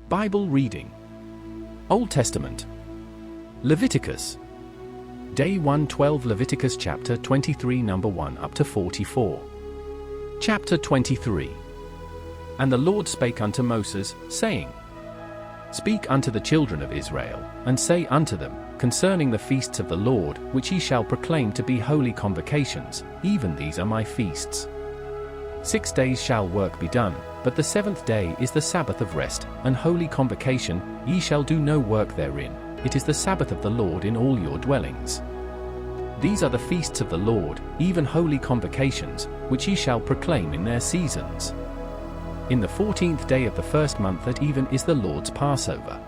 Bible reading. Old Testament. Leviticus. Day 112 Leviticus Chapter 23 number 1 up to 44. Chapter 23. And the Lord spake unto Moses, saying, Speak unto the children of Israel, and say unto them, concerning the feasts of the Lord, which ye shall proclaim to be holy convocations, even these are my feasts. 6 days shall work be done, but the 7th day is the Sabbath of rest, and holy convocation, ye shall do no work therein, it is the Sabbath of the Lord in all your dwellings. These are the feasts of the Lord, even holy convocations, which ye shall proclaim in their seasons. In the 14th day of the first month at even is the Lord's Passover.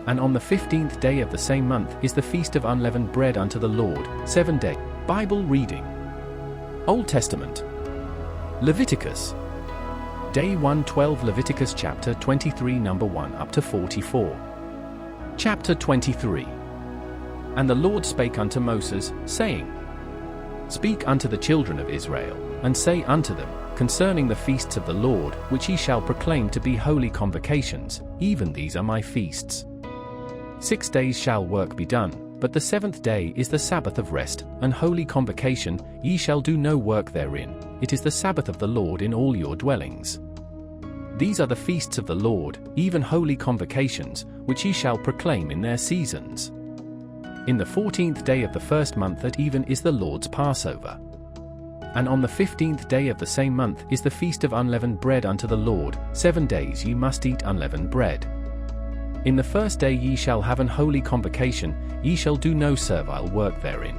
And on the 15th day of the same month is the Feast of Unleavened Bread unto the Lord, 7 days. Bible reading. Old Testament. Leviticus. Day 112 Leviticus Chapter 23 number 1 up to 44. Chapter 23. And the Lord spake unto Moses, saying, Speak unto the children of Israel, and say unto them, concerning the feasts of the Lord, which ye shall proclaim to be holy convocations, even these are my feasts. 6 days shall work be done, but the 7th day is the Sabbath of rest, and holy convocation, ye shall do no work therein, it is the Sabbath of the Lord in all your dwellings. These are the feasts of the Lord, even holy convocations, which ye shall proclaim in their seasons. In the 14th day of the first month at even is the Lord's Passover. And on the 15th day of the same month is the Feast of Unleavened Bread unto the Lord, 7 days ye must eat unleavened bread. In the first day ye shall have an holy convocation, ye shall do no servile work therein.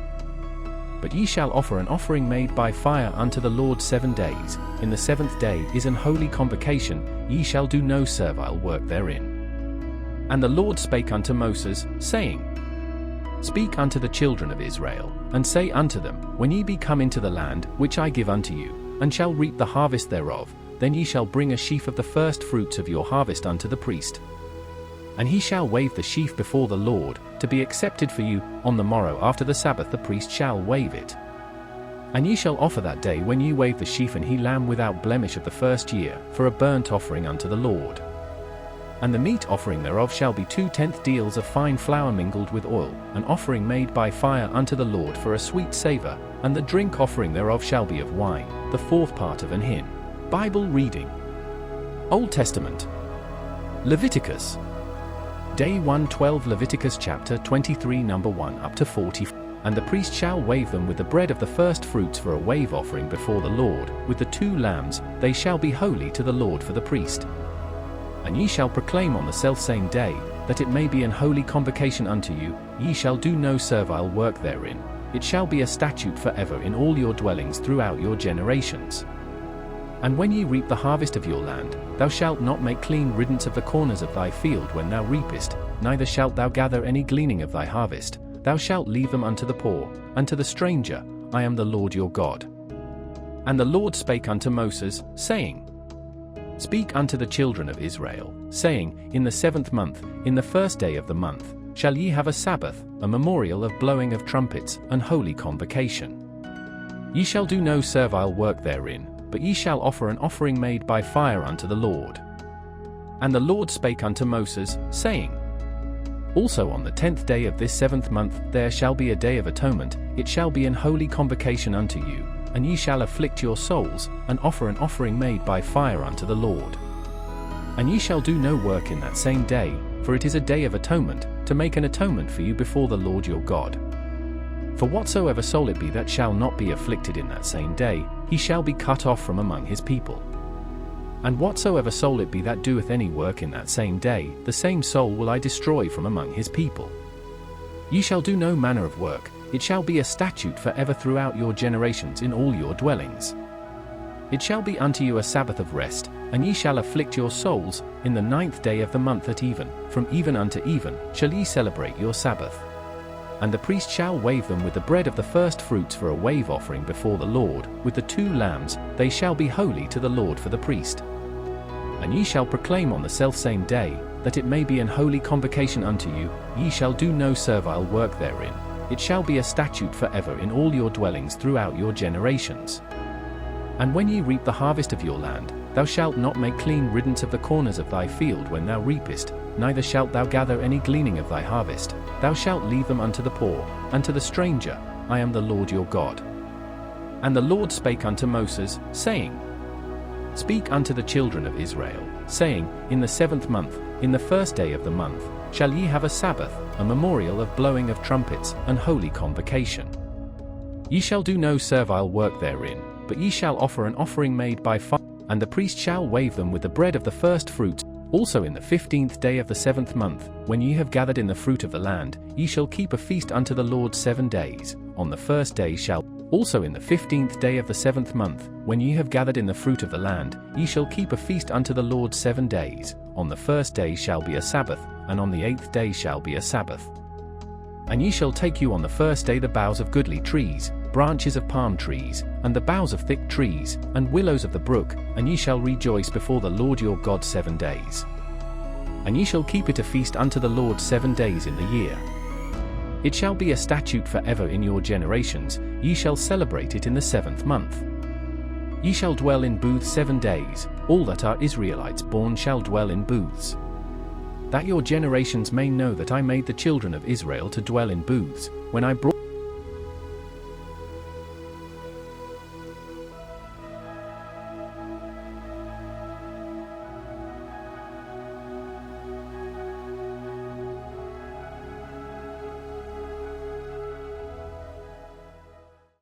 But ye shall offer an offering made by fire unto the Lord 7 days, in the 7th day is an holy convocation, ye shall do no servile work therein. And the Lord spake unto Moses, saying, Speak unto the children of Israel, and say unto them, when ye be come into the land, which I give unto you, and shall reap the harvest thereof, then ye shall bring a sheaf of the firstfruits of your harvest unto the priest. And he shall wave the sheaf before the Lord, to be accepted for you, on the morrow after the Sabbath the priest shall wave it. And ye shall offer that day when ye wave the sheaf an he lamb without blemish of the first year, for a burnt offering unto the Lord. And the meat offering thereof shall be 2/10 deals of fine flour mingled with oil, an offering made by fire unto the Lord for a sweet savour, and the drink offering thereof shall be of wine, the 4th part of an hin. Bible reading. Old Testament. Leviticus. Day 112 Leviticus Chapter 23 number 1 up to 40. And the priest shall wave them with the bread of the firstfruits for a wave offering before the Lord, with the 2 lambs, they shall be holy to the Lord for the priest. And ye shall proclaim on the selfsame day, that it may be an holy convocation unto you, ye shall do no servile work therein, it shall be a statute forever in all your dwellings throughout your generations. And when ye reap the harvest of your land, thou shalt not make clean riddance of the corners of thy field when thou reapest, neither shalt thou gather any gleaning of thy harvest, thou shalt leave them unto the poor, unto the stranger, I am the Lord your God. And the Lord spake unto Moses, saying, Speak unto the children of Israel, saying, In the 7th month, in the 1st day of the month, shall ye have a Sabbath, a memorial of blowing of trumpets, and holy convocation. Ye shall do no servile work therein, but ye shall offer an offering made by fire unto the Lord. And the Lord spake unto Moses, saying, Also on the 10th day of this 7th month there shall be a day of atonement, it shall be an holy convocation unto you, and ye shall afflict your souls, and offer an offering made by fire unto the Lord. And ye shall do no work in that same day, for it is a day of atonement, to make an atonement for you before the Lord your God. For whatsoever soul it be that shall not be afflicted in that same day, he shall be cut off from among his people. And whatsoever soul it be that doeth any work in that same day, the same soul will I destroy from among his people. Ye shall do no manner of work, it shall be a statute forever throughout your generations in all your dwellings. It shall be unto you a Sabbath of rest, and ye shall afflict your souls, in the 9th day of the month at even, from even unto even, shall ye celebrate your Sabbath. And the priest shall wave them with the bread of the firstfruits for a wave offering before the Lord, with the 2 lambs, they shall be holy to the Lord for the priest. And ye shall proclaim on the selfsame day, that it may be an holy convocation unto you, ye shall do no servile work therein, it shall be a statute forever in all your dwellings throughout your generations. And when ye reap the harvest of your land, Thou shalt not make clean riddance of the corners of thy field when thou reapest, neither shalt thou gather any gleaning of thy harvest. Thou shalt leave them unto the poor, and to the stranger. I am the Lord your God. And the Lord spake unto Moses, saying, Speak unto the children of Israel, saying, In the 7th month, in the 1st day of the month, shall ye have a Sabbath, a memorial of blowing of trumpets, and holy convocation. Ye shall do no servile work therein, but ye shall offer an offering made by fire, and the priest shall wave them with the bread of the firstfruits. Also in the 15th day of the 7th month, when ye have gathered in the fruit of the land, ye shall keep a feast unto the Lord 7 days. On the 1st day shall Also in the 15th day of the 7th month, when ye have gathered in the fruit of the land, ye shall keep a feast unto the Lord 7 days. On the 1st day shall be a Sabbath, and on the 8th day shall be a Sabbath. And ye shall take you on the 1st day the boughs of goodly trees, branches of palm trees, and the boughs of thick trees, and willows of the brook, and ye shall rejoice before the Lord your God 7 days. And ye shall keep it a feast unto the Lord 7 days in the year. It shall be a statute forever in your generations. Ye shall celebrate it in the 7th month. Ye shall dwell in booths 7 days. All that are Israelites born shall dwell in booths. That your generations may know that I made the children of Israel to dwell in booths, when I brought